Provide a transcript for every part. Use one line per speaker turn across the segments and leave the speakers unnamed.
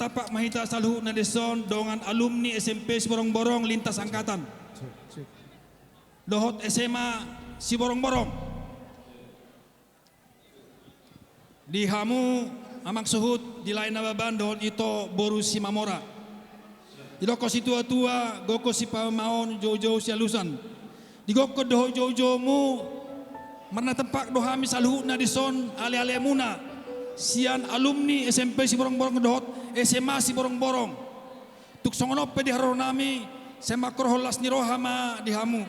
Matapak mahita saluhu na deson dengan alumni SMP Siborong-Borong lintas angkatan. Dohot SMA Siborong-Borong. Di hamu amak suhut di lain nababan dohot ito boru si Mamora. Di loko si tua-tua goko si pamaon jauh-jauh si alusan. Di goko dohot jauh-jauh mu marna tempak dohami saluhu na deson ale-ale muna. Sian alumni SMP Siborong-Borong dohot SMA Siborong-Borong. Tuk songonop di haro nami semakor holas ni rohama di hamu.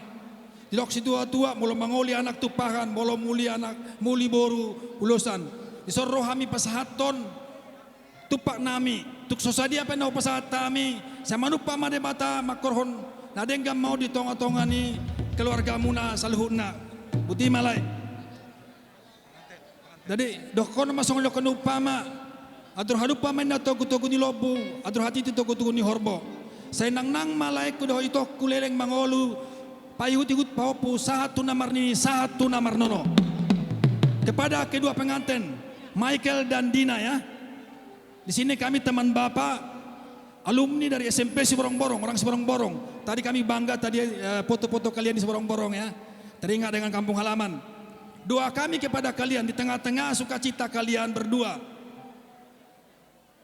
Di lok si tua-tua mulo mangoli anak tupahan, mulo muli anak muli boru ulusan. Di sor rohami pasahaton tupak nami. Tuk sosadia penau pasahat kami. Sama nupa made bata makorhon nadengam mau di tonga-tonga ni keluarga muna saluhuna. Buti malai. Jadi dokon masong lokon upama adur hadupa main na togu-togu ni lobu adur hati tu togu-togu ni horbo saya nang malai ku doh itu kuleleng mangolu payut-igut paupu satu namar ni satu namar nono kepada kedua pengantin Michael dan Dina ya. Di sini kami teman bapak alumni dari SMP Siborong-Borong, orang Siborong-Borong. Tadi kami bangga tadi foto-foto kalian di Siborong-Borong ya. Teringat dengan kampung halaman. Doa kami kepada kalian di tengah-tengah sukacita kalian berdua.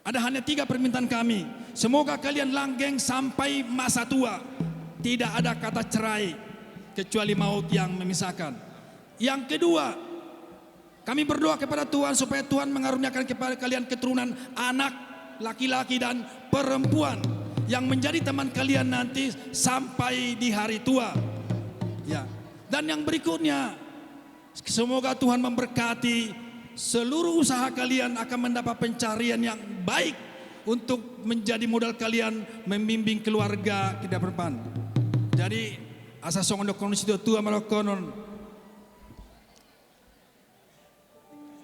Ada hanya 3 permintaan kami. Semoga kalian langgeng sampai masa tua. Tidak ada kata cerai kecuali maut yang memisahkan. Yang kedua, kami berdoa kepada Tuhan supaya Tuhan mengaruniakan kepada kalian keturunan anak laki-laki dan perempuan yang menjadi teman kalian nanti sampai di hari tua. Ya. Dan yang berikutnya, semoga Tuhan memberkati seluruh usaha kalian akan mendapat pencarian yang baik untuk menjadi modal kalian membimbing keluarga ke depan. Jadi asa songon dokon situ tua malokonon.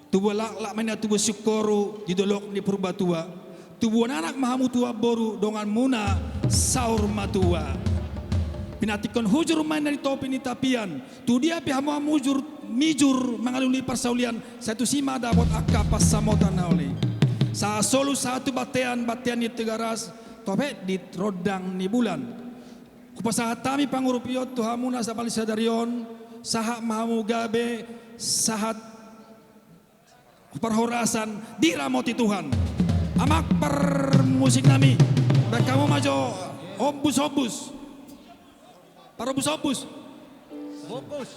Tubuh lak mana tubuh syukoru di dolok di purba tua. Tubuh anak mahamu tua boru dongan muna saur matua. Pinatikon hujur main dari topi ni tapian. Tu dia pihamu mujur mijur mengaluli persaulian satu sima dapat akapas samotan nauli. Sa solu satu batean ni tegaras tope di rodang ni bulan. Kupasahat kami pangurupiot tuhamuna sa palisadarion saha mahamu gabe sahat perhorasan diramoti Tuhan. Amak per musik nami. Dan kamu majo obus-obus. Para obus-obus.
Fokus.